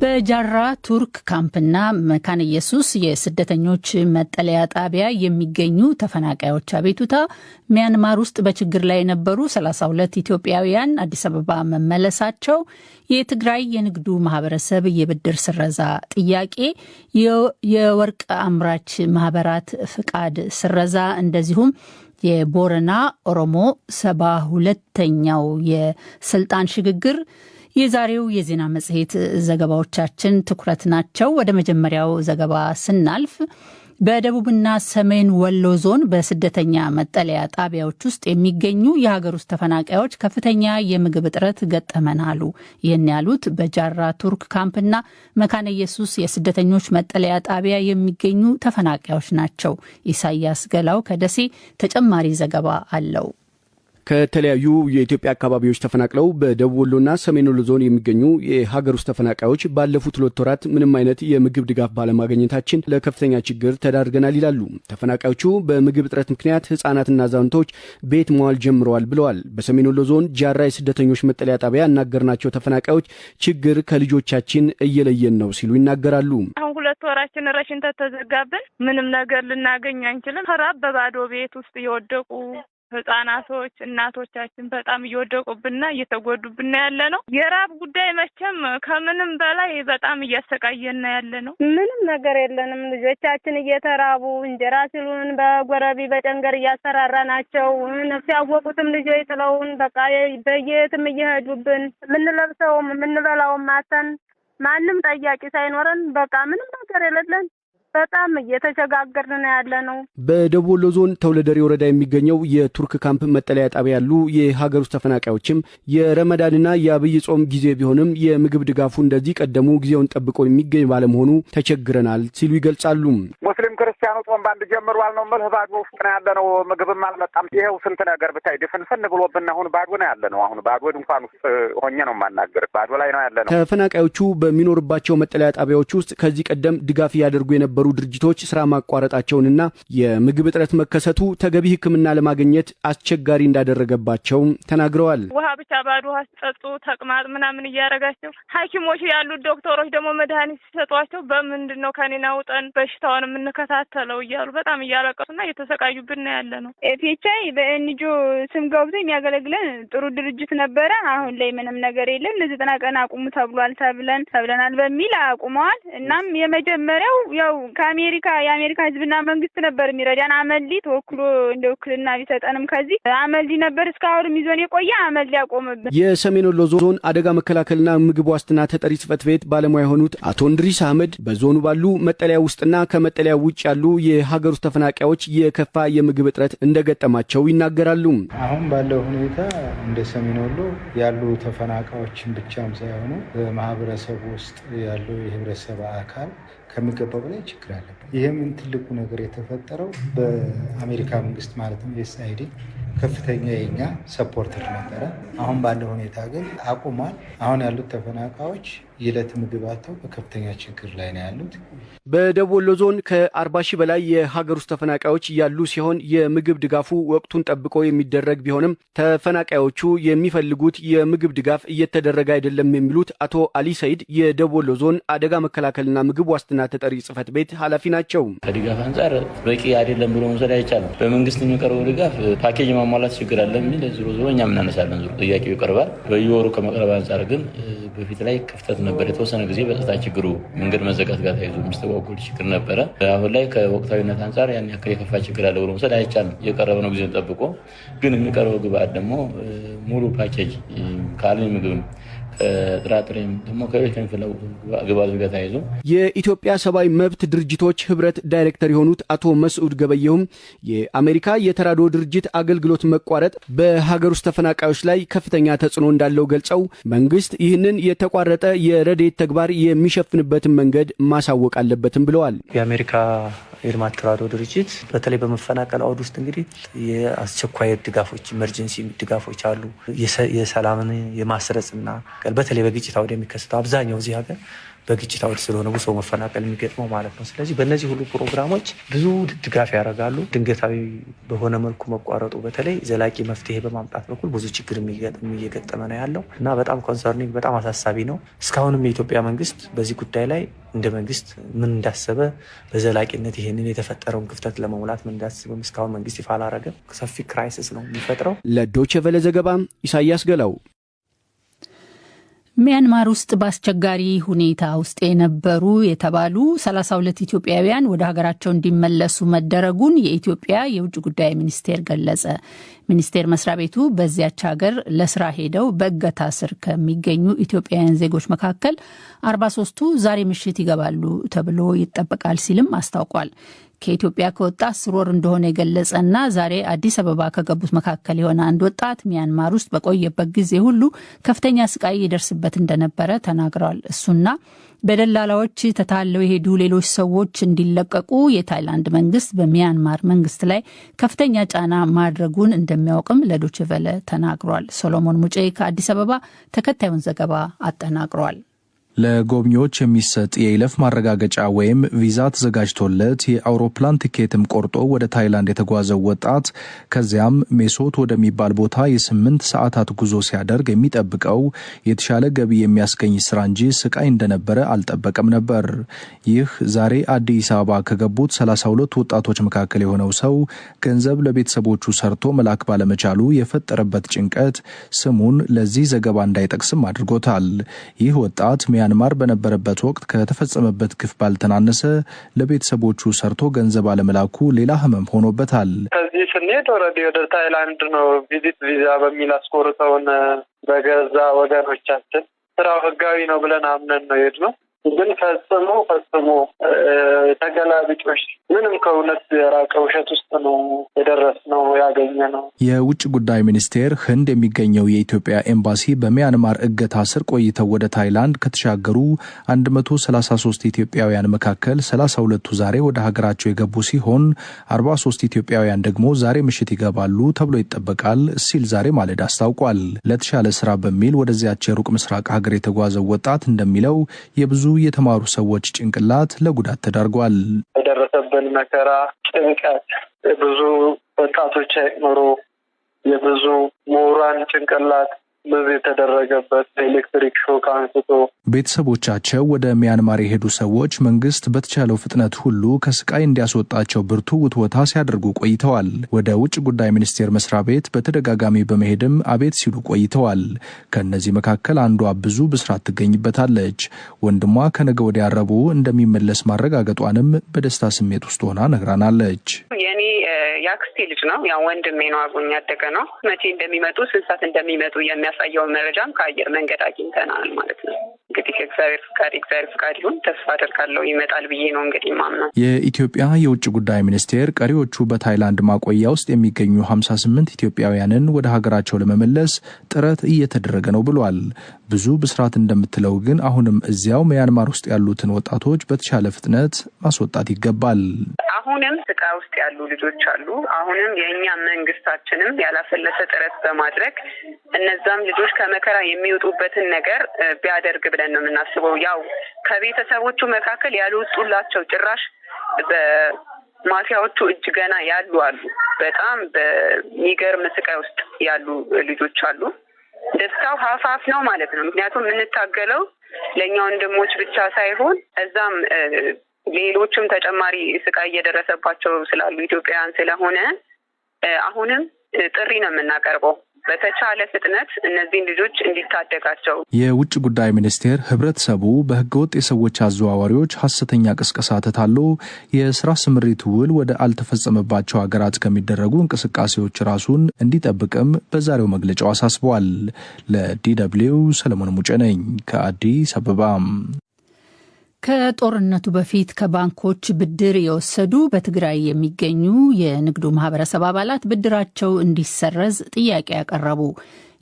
በጃራ ቱርክ ካምፕና መካነ ኢየሱስ የስደተኞች መጠለያ ጣቢያ የሚገኙ ተፈናቃዮች አቤቱታ ሚያንማር ውስጥ በችግር ላይ የነበሩ 32 ኢትዮጵያውያን አዲስ አበባ መመለሳቸው፣ የትግራይ የንግዱ ማህበረሰብ የብድር ስረዛ ጥያቄ፣ የወርቅ አምራች ማህበራት ፍቃድ ስረዛ እንደዚሁም የቦረና ኦሮሞ 72ኛው የስልጣን ሽግግር የዛሬው የዜና መጽሔት ዘገባዎቻችን ትኩረት ናቸው። ወደ መጀመሪያው ዘገባ ስናልፍ በደቡብና ሰሜን ወሎ ዞን በስደተኛ መጠለያ ጣቢያዎች ውስጥ የሚገኙ የሀገር ውስጥ ተፈናቃዮች ከፍተኛ የምግብ እጥረት ገጠመን አሉ። ይህን ያሉት በጃራ ቱርክ ካምፕና መካነ ኢየሱስ የስደተኞች መጠለያ ጣቢያ የሚገኙ ተፈናቃዮች ናቸው። ኢሳያስ ገላው ከደሴ ተጨማሪ ዘገባ አለው። ከተለያዩ የኢትዮጵያ አካባቢዎች ተፈናቅለው በደቡብ ወሎና ሰሜን ወሎ ዞን የሚገኙ የሀገር ውስጥ ተፈናቃዮች ባለፉት 2 ወራት ምንም አይነት የምግብ ድጋፍ ባለማግኘታችን ለከፍተኛ ችግር ተዳርገናል ይላሉ። ተፈናቃዮቹ በምግብ እጥረት ምክንያት ህጻናትና አዛውንቶች ቤት መዋል ጀምረዋል ብለዋል። በሰሜን ወሎ ዞን ጃራ የስደተኞች መጠለያ ጣቢያ ያናገርናቸው ተፈናቃዮች ችግር ከልጆቻችን እየለየን ነው ሲሉ ይናገራሉ። አሁን 2 ወራችን ረሽን ተዘጋብን፣ ምንም ነገር ልናገኝ አንችልም። ራብ በባዶ ቤት ውስጥ እየወደቁ ህጻናቶች እናቶቻችን በጣም እየወደቁብንና እየተጎዱብን ያለ ነው። የራብ ጉዳይ መቼም ከምንም በላይ በጣም እያሰቃየን ያለ ነው። ምንም ነገር የለንም። ልጆቻችን እየተራቡ እንጀራ ሲሉን በጎረቢ በጨንገር እያሰራራናቸው ነፍስ ያወቁትም ልጆች ጥለውን በቃ በየትም እየሄዱብን የምንለብሰውም የምንበላውም ማተን ማንም ጠያቂ ሳይኖረን በቃ ምንም ነገር የሌለን በጣም እየተቸጋገርን ያለ ነው። በደቡብ ወሎ ዞን ተውለደሬ ወረዳ የሚገኘው የቱርክ ካምፕ መጠለያ ጣቢያ ያሉ የሀገር ውስጥ ተፈናቃዮችም የረመዳንና የአብይ ጾም ጊዜ ቢሆንም የምግብ ድጋፉ እንደዚህ ቀደሙ ጊዜውን ጠብቆ የሚገኝ ባለመሆኑ ተቸግረናል ሲሉ ይገልጻሉ። ሙስሊም ክርስቲያኑ ጾም ባንድ ጀምሯል ነው መልህ ባዶ ውስጥ ነው ያለ ነው። ምግብም አልመጣም። ይሄው ስንት ነገር ብታይ ድፍንፍን ብሎብን አሁን ባዶ ነው ያለ ነው። አሁን ባዶ ድንኳን ውስጥ ሆኜ ነው የማናገር። ባዶ ላይ ነው ያለ ነው። ተፈናቃዮቹ በሚኖርባቸው መጠለያ ጣቢያዎች ውስጥ ከዚህ ቀደም ድጋፍ ያደርጉ የነበሩ ድርጅቶች ስራ ማቋረጣቸውንና የምግብ እጥረት መከሰቱ ተገቢ ሕክምና ለማግኘት አስቸጋሪ እንዳደረገባቸው ተናግረዋል። ውሃ ብቻ ባዶ ውሃ ሲጠጡ ተቅማጥ ምናምን እያረጋቸው ሐኪሞች ያሉት ዶክተሮች ደግሞ መድኃኒት ሲሰጧቸው በምንድነው ከኔና ውጠን በሽታውን የምንከታተለው እያሉ በጣም እያለቀሱና እየተሰቃዩብን ያለ ነው። ኤፒኤችአይ በኤንጆ ስም ገብቶ የሚያገለግለን ጥሩ ድርጅት ነበረ። አሁን ላይ ምንም ነገር የለም። ለ90 ቀን አቁሙ ተብለናል በሚል አቁመዋል። እናም የመጀመሪያው ያው የአሜሪካ ህዝብና መንግስት ነበር የሚረዳን። አመልዲ ተወክሎ እንደ ውክልና ቢሰጠንም ከዚህ አመልዲ ነበር እስካሁን ይዞን የቆየ አመልዲ ያቆመብን። የሰሜን ወሎ ዞን አደጋ መከላከልና ምግብ ዋስትና ተጠሪ ጽሕፈት ቤት ባለሙያ የሆኑት አቶ እንድሪስ አህመድ በዞኑ ባሉ መጠለያ ውስጥና ከመጠለያ ውጭ ያሉ የሀገር ውስጥ ተፈናቃዮች የከፋ የምግብ እጥረት እንደገጠማቸው ይናገራሉ። አሁን ባለው ሁኔታ እንደ ሰሜን ወሎ ያሉ ተፈናቃዮችን ብቻም ሳይሆኑ በማህበረሰቡ ውስጥ ያለው የህብረተሰብ አካል ከሚገባው በላይ ችግር አለበት። ይህም ትልቁ ነገር የተፈጠረው በአሜሪካ መንግስት ማለትም ዩኤስአይዲ ከፍተኛ የኛ ሰፖርተር ነበረ። አሁን ባለው ሁኔታ ግን አቁሟል። አሁን ያሉት ተፈናቃዮች የዕለት ምግብ አጥተው በከፍተኛ ችግር ላይ ነው ያሉት። በደቡብ ወሎ ዞን ከ40 ሺህ በላይ የሀገር ውስጥ ተፈናቃዮች ያሉ ሲሆን የምግብ ድጋፉ ወቅቱን ጠብቆ የሚደረግ ቢሆንም ተፈናቃዮቹ የሚፈልጉት የምግብ ድጋፍ እየተደረገ አይደለም የሚሉት አቶ አሊ ሰይድ የደቡብ ወሎ ዞን አደጋ መከላከልና ምግብ ዋስትና ተጠሪ ጽሕፈት ቤት ኃላፊ ናቸው። ከድጋፍ አንጻር በቂ አይደለም ብሎ መውሰድ አይቻልም። በመንግስት የሚቀርበው ድጋፍ ፓኬጅ ማሟላት ችግር አለ የሚል ዞሮ እኛ እናነሳለን። ጥያቄው ይቀርባል። በየወሩ ከመቅረብ አንጻር ግን በፊት ላይ ክፍተት ነበር። የተወሰነ ጊዜ በጸጥታ ችግሩ መንገድ መዘጋት ጋር ተያይዞ የሚስተጓጎል ችግር ነበረ። አሁን ላይ ከወቅታዊነት አንጻር ያን ያክል የከፋ ችግር አለ ብሎ መውሰድ አይቻልም። የቀረበ ነው ጊዜውን ጠብቆ። ግን የሚቀርበው ግብአት ደግሞ ሙሉ ፓኬጅ ከአልሚ ምግብም ጥራጥሬም ደግሞ ከሌሎች ከሚፈለጉ ግብአቶች ጋር ተያይዞ የኢትዮጵያ ሰብአዊ መብት ድርጅቶች ህብረት ዳይሬክተር የሆኑት አቶ መስዑድ ገበየሁም የአሜሪካ የተራድኦ ድርጅት አገልግሎት መቋረጥ በሀገር ውስጥ ተፈናቃዮች ላይ ከፍተኛ ተጽዕኖ እንዳለው ገልጸው መንግስት ይህንን የተቋረጠ የረድኤት ተግባር የሚሸፍንበትን መንገድ ማሳወቅ አለበትም ብለዋል። የአሜሪካ የልማት ተራድኦ ድርጅት በተለይ በመፈናቀል አውድ ውስጥ እንግዲህ የአስቸኳይ ድጋፎች ኢመርጀንሲ ድጋፎች አሉ። የሰላምን የማስረጽና በተለይ በግጭት አውድ የሚከሰተው አብዛኛው እዚህ ሀገር በግጭት አውድ ስለሆነ ብዙ ሰው መፈናቀል የሚገጥመው ማለት ነው። ስለዚህ በእነዚህ ሁሉ ፕሮግራሞች ብዙ ድጋፍ ያደርጋሉ። ድንገታዊ በሆነ መልኩ መቋረጡ በተለይ ዘላቂ መፍትሄ በማምጣት በኩል ብዙ ችግር እየገጠመ ነው ያለው እና በጣም ኮንሰርኒንግ በጣም አሳሳቢ ነው። እስካሁንም የኢትዮጵያ መንግስት በዚህ ጉዳይ ላይ እንደ መንግስት ምን እንዳሰበ በዘላቂነት ይህንን የተፈጠረውን ክፍተት ለመሙላት ምን እንዳሰበ እስካሁን መንግስት ይፋ አላደረገም። ሰፊ ክራይሲስ ነው የሚፈጥረው። ለዶይቼ ቬለ ዘገባ ኢሳያስ ገላው። ሚያንማር ውስጥ በአስቸጋሪ ሁኔታ ውስጥ የነበሩ የተባሉ 32 ኢትዮጵያውያን ወደ ሀገራቸው እንዲመለሱ መደረጉን የኢትዮጵያ የውጭ ጉዳይ ሚኒስቴር ገለጸ። ሚኒስቴር መስሪያ ቤቱ በዚያች ሀገር ለስራ ሄደው በእገታ ስር ከሚገኙ ኢትዮጵያውያን ዜጎች መካከል 43ቱ ዛሬ ምሽት ይገባሉ ተብሎ ይጠበቃል ሲልም አስታውቋል። ከኢትዮጵያ ከወጣ 10 ወር እንደሆነ የገለጸና ዛሬ አዲስ አበባ ከገቡት መካከል የሆነ አንድ ወጣት ሚያንማር ውስጥ በቆየበት ጊዜ ሁሉ ከፍተኛ ስቃይ ይደርስበት እንደነበረ ተናግረዋል። እሱና በደላላዎች ተታለው የሄዱ ሌሎች ሰዎች እንዲለቀቁ የታይላንድ መንግስት በሚያንማር መንግስት ላይ ከፍተኛ ጫና ማድረጉን እንደሚያውቅም ለዶይቼ ቬለ ተናግሯል። ሶሎሞን ሙጬ ከአዲስ አበባ ተከታዩን ዘገባ አጠናቅሯል። ለጎብኚዎች የሚሰጥ የይለፍ ማረጋገጫ ወይም ቪዛ ተዘጋጅቶለት የአውሮፕላን ቲኬትም ቆርጦ ወደ ታይላንድ የተጓዘው ወጣት ከዚያም ሜሶት ወደሚባል ቦታ የ8 ሰዓታት ጉዞ ሲያደርግ የሚጠብቀው የተሻለ ገቢ የሚያስገኝ ስራ እንጂ ስቃይ እንደነበረ አልጠበቀም ነበር። ይህ ዛሬ አዲስ አበባ ከገቡት 32 ወጣቶች መካከል የሆነው ሰው ገንዘብ ለቤተሰቦቹ ሰርቶ መላክ ባለመቻሉ የፈጠረበት ጭንቀት ስሙን ለዚህ ዘገባ እንዳይጠቅስም አድርጎታል። ይህ ወጣት ሚያንማር በነበረበት ወቅት ከተፈጸመበት ግፍ ባልተናነሰ ለቤተሰቦቹ ሰርቶ ገንዘብ አለመላኩ ሌላ ህመም ሆኖበታል። ከዚህ ስንሄድ ኦልሬዲ ወደ ታይላንድ ነው ቪዚት ቪዛ በሚል አስቆርጠውን በገዛ ወገኖቻችን ስራው ህጋዊ ነው ብለን አምነን ነው የሄድነው። ግን ፈጽሞ ተገላቢጦሽ ምንም ከእውነት የራቀ ውሸት ውስጥ ነው የደረስነው ያገኘነው። የውጭ ጉዳይ ሚኒስቴር ህንድ የሚገኘው የኢትዮጵያ ኤምባሲ በሚያንማር እገታ ስር ቆይተው ወደ ታይላንድ ከተሻገሩ 133 ኢትዮጵያውያን መካከል 32ቱ ዛሬ ወደ ሀገራቸው የገቡ ሲሆን 43 ኢትዮጵያውያን ደግሞ ዛሬ ምሽት ይገባሉ ተብሎ ይጠበቃል ሲል ዛሬ ማለዳ አስታውቋል። ለተሻለ ስራ በሚል ወደዚያች የሩቅ ምስራቅ ሀገር የተጓዘው ወጣት እንደሚለው የብዙ የተማሩ ሰዎች ጭንቅላት ለጉዳት ተዳርጓል። የደረሰብን መከራ፣ ጭንቀት የብዙ ወጣቶች አይኖሩ የብዙ ምሁራን ጭንቅላት ብዙ የተደረገበት ኤሌክትሪክ ሾክ አንስቶ ቤተሰቦቻቸው ወደ ሚያንማር የሄዱ ሰዎች መንግስት በተቻለው ፍጥነት ሁሉ ከስቃይ እንዲያስወጣቸው ብርቱ ውትወታ ሲያደርጉ ቆይተዋል። ወደ ውጭ ጉዳይ ሚኒስቴር መስሪያ ቤት በተደጋጋሚ በመሄድም አቤት ሲሉ ቆይተዋል። ከነዚህ መካከል አንዷ ብዙ ብስራት ትገኝበታለች። ወንድሟ ከነገ ወዲያ ረቡዕ እንደሚመለስ ማረጋገጧንም በደስታ ስሜት ውስጥ ሆና ነግራናለች። የኔ የአክስቴ ልጅ ነው፣ ያው ወንድሜ ነው፣ አብሮኝ ያደገ ነው። መቼ እንደሚመጡ ስንት ሰዓት እንደሚመጡ የሚያሳየውን መረጃም ከአየር መንገድ አግኝተናል ማለት ነው። እንግዲህ እግዚአብሔር ፍቃድ ይሁን፣ ተስፋ አደርጋለሁ ይመጣል ብዬ ነው እንግዲህ ማምነው። የኢትዮጵያ የውጭ ጉዳይ ሚኒስቴር ቀሪዎቹ በታይላንድ ማቆያ ውስጥ የሚገኙ 58 ኢትዮጵያውያንን ወደ ሀገራቸው ለመመለስ ጥረት እየተደረገ ነው ብሏል። ብዙ ብስራት እንደምትለው ግን አሁንም እዚያው ሚያንማር ውስጥ ያሉትን ወጣቶች በተሻለ ፍጥነት ማስወጣት ይገባል። አሁንም ስቃይ ውስጥ ያሉ ልጆች አሉ። አሁንም የእኛ መንግስታችንም ያላሰለሰ ጥረት በማድረግ እነዛም ልጆች ከመከራ የሚወጡበትን ነገር ቢያደርግ ብለን ነው የምናስበው። ያው ከቤተሰቦቹ መካከል ያልወጡላቸው ጭራሽ በማፊያዎቹ እጅ ገና ያሉ አሉ። በጣም በሚገርም ስቃይ ውስጥ ያሉ ልጆች አሉ። ደስታው ሀፋፍ ነው ማለት ነው። ምክንያቱም የምንታገለው ለእኛ ወንድሞች ብቻ ሳይሆን እዛም ሌሎችም ተጨማሪ ስቃይ እየደረሰባቸው ስላሉ ኢትዮጵያውያን ስለሆነ አሁንም ጥሪ ነው የምናቀርበው በተቻለ ፍጥነት እነዚህን ልጆች እንዲታደጋቸው። የውጭ ጉዳይ ሚኒስቴር ህብረተሰቡ በህገወጥ የሰዎች አዘዋዋሪዎች ሐሰተኛ ቅስቀሳ ተታሎ የስራ ስምሪት ውል ወደ አልተፈጸመባቸው ሀገራት ከሚደረጉ እንቅስቃሴዎች ራሱን እንዲጠብቅም በዛሬው መግለጫው አሳስበዋል። ለዲደብሊው ሰለሞን ሙጬ ነኝ ከአዲስ አበባ። ከጦርነቱ በፊት ከባንኮች ብድር የወሰዱ በትግራይ የሚገኙ የንግዱ ማህበረሰብ አባላት ብድራቸው እንዲሰረዝ ጥያቄ ያቀረቡ።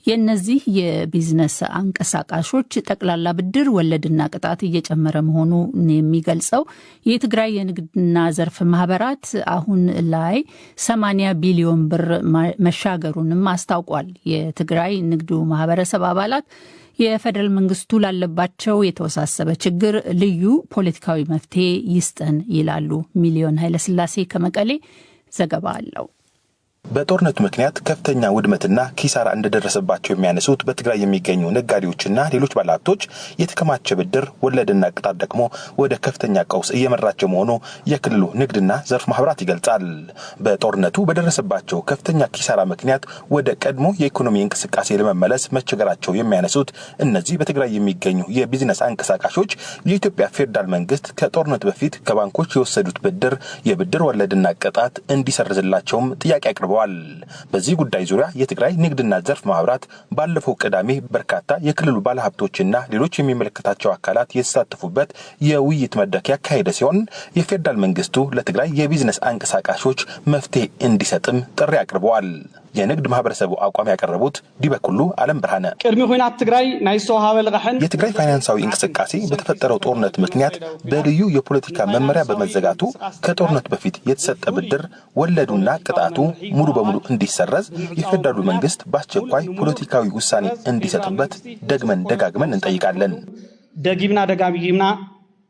የእነዚህ የቢዝነስ አንቀሳቃሾች ጠቅላላ ብድር ወለድና ቅጣት እየጨመረ መሆኑ የሚገልጸው የትግራይ የንግድና ዘርፍ ማህበራት አሁን ላይ 80 ቢሊዮን ብር መሻገሩንም አስታውቋል። የትግራይ ንግዱ ማህበረሰብ አባላት የፌደራል መንግስቱ ላለባቸው የተወሳሰበ ችግር ልዩ ፖለቲካዊ መፍትሄ ይስጠን ይላሉ። ሚሊዮን ኃይለስላሴ ከመቀሌ ዘገባ አለው። በጦርነቱ ምክንያት ከፍተኛ ውድመትና ኪሳራ እንደደረሰባቸው የሚያነሱት በትግራይ የሚገኙ ነጋዴዎችና ሌሎች ባለሀብቶች የተከማቸ ብድር ወለድና ቅጣት ደግሞ ወደ ከፍተኛ ቀውስ እየመራቸው መሆኑ የክልሉ ንግድና ዘርፍ ማህበራት ይገልጻል። በጦርነቱ በደረሰባቸው ከፍተኛ ኪሳራ ምክንያት ወደ ቀድሞ የኢኮኖሚ እንቅስቃሴ ለመመለስ መቸገራቸው የሚያነሱት እነዚህ በትግራይ የሚገኙ የቢዝነስ አንቀሳቃሾች የኢትዮጵያ ፌደራል መንግስት ከጦርነቱ በፊት ከባንኮች የወሰዱት ብድር የብድር ወለድና ቅጣት እንዲሰርዝላቸውም ጥያቄ አቅርበዋል። በዚህ ጉዳይ ዙሪያ የትግራይ ንግድና ዘርፍ ማህበራት ባለፈው ቅዳሜ በርካታ የክልሉ ባለሀብቶችና ሌሎች የሚመለከታቸው አካላት የተሳተፉበት የውይይት መድረክ ያካሄደ ሲሆን የፌደራል መንግስቱ ለትግራይ የቢዝነስ አንቀሳቃሾች መፍትሄ እንዲሰጥም ጥሪ አቅርበዋል። የንግድ ማህበረሰቡ አቋም ያቀረቡት ዲበኩሉ አለም ብርሃነ ቅድሚ ኹናት ትግራይ ናይ ዝተውሃበ ልቃሕን የትግራይ ፋይናንሳዊ እንቅስቃሴ በተፈጠረው ጦርነት ምክንያት በልዩ የፖለቲካ መመሪያ በመዘጋቱ ከጦርነቱ በፊት የተሰጠ ብድር ወለዱና ቅጣቱ ሙሉ በሙሉ እንዲሰረዝ የፌደራሉ መንግስት በአስቸኳይ ፖለቲካዊ ውሳኔ እንዲሰጥበት ደጋግመን እንጠይቃለን። ደጋግመና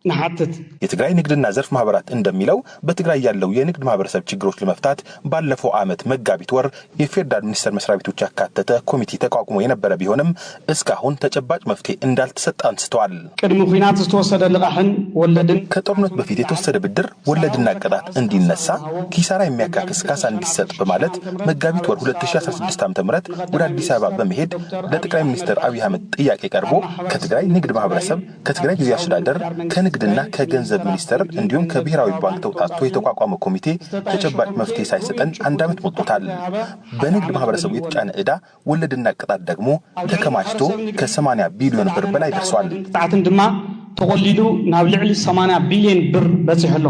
ናሐትት የትግራይ ንግድና ዘርፍ ማህበራት እንደሚለው በትግራይ ያለው የንግድ ማህበረሰብ ችግሮች ለመፍታት ባለፈው ዓመት መጋቢት ወር የፌደራል ሚኒስቴር መስሪያ ቤቶች ያካተተ ኮሚቴ ተቋቁሞ የነበረ ቢሆንም እስካሁን ተጨባጭ መፍትሄ እንዳልተሰጠ አንስተዋል። ቅድሚ ኹናት ዝተወሰደ ልቃሕን ወለድን ከጦርነቱ በፊት የተወሰደ ብድር ወለድና ቅጣት እንዲነሳ ኪሳራ የሚያካክስ ካሳ እንዲሰጥ በማለት መጋቢት ወር 2016 ዓ.ም ወደ አዲስ አበባ በመሄድ ለጠቅላይ ሚኒስትር አብይ አህመድ ጥያቄ ቀርቦ ከትግራይ ንግድ ማህበረሰብ ከትግራይ ጊዜያዊ አስተዳደር ከንግድና ከገንዘብ ሚኒስቴር እንዲሁም ከብሔራዊ ባንክ ተውጣጥቶ የተቋቋመ ኮሚቴ ተጨባጭ መፍትሄ ሳይሰጠን አንድ ዓመት ሞልቶታል። በንግድ ማህበረሰቡ የተጫነ ዕዳ ወለድና ቅጣት ደግሞ ተከማችቶ ከ80 ቢሊዮን ብር በላይ ደርሷል። ጣዕትን ድማ ተቆሊዱ ናብ ልዕሊ 80 ቢሊዮን ብር በጽሕሎ።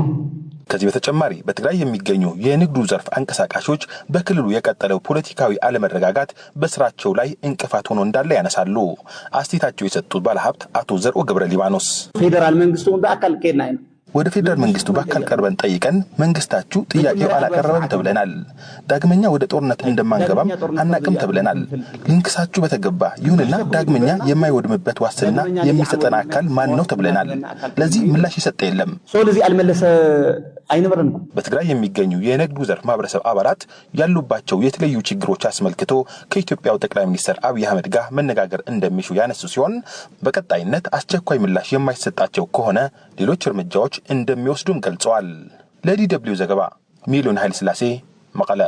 ከዚህ በተጨማሪ በትግራይ የሚገኙ የንግዱ ዘርፍ አንቀሳቃሾች በክልሉ የቀጠለው ፖለቲካዊ አለመረጋጋት በስራቸው ላይ እንቅፋት ሆኖ እንዳለ ያነሳሉ። አስተያየታቸው የሰጡት ባለሀብት አቶ ዘርኦ ገብረ ሊባኖስ ፌደራል መንግስቱ በአካል ከና ወደ ፌደራል መንግስቱ በአካል ቀርበን ጠይቀን መንግስታችሁ ጥያቄው አላቀረበም ተብለናል። ዳግመኛ ወደ ጦርነት እንደማንገባም አናቅም ተብለናል። ልንክሳችሁ በተገባ ይሁንና ዳግመኛ የማይወድምበት ዋስትና የሚሰጠን አካል ማን ነው ተብለናል። ለዚህ ምላሽ ይሰጠ የለም። ስለዚህ አልመለሰ አይነበረን። በትግራይ የሚገኙ የንግዱ ዘርፍ ማህበረሰብ አባላት ያሉባቸው የተለያዩ ችግሮች አስመልክቶ ከኢትዮጵያው ጠቅላይ ሚኒስትር አብይ አህመድ ጋር መነጋገር እንደሚሹ ያነሱ ሲሆን በቀጣይነት አስቸኳይ ምላሽ የማይሰጣቸው ከሆነ ሌሎች እርምጃዎች እንደሚወስዱም ገልጸዋል። ለዲደብሊው ዘገባ ሚሊዮን ኃይለስላሴ መቀለ።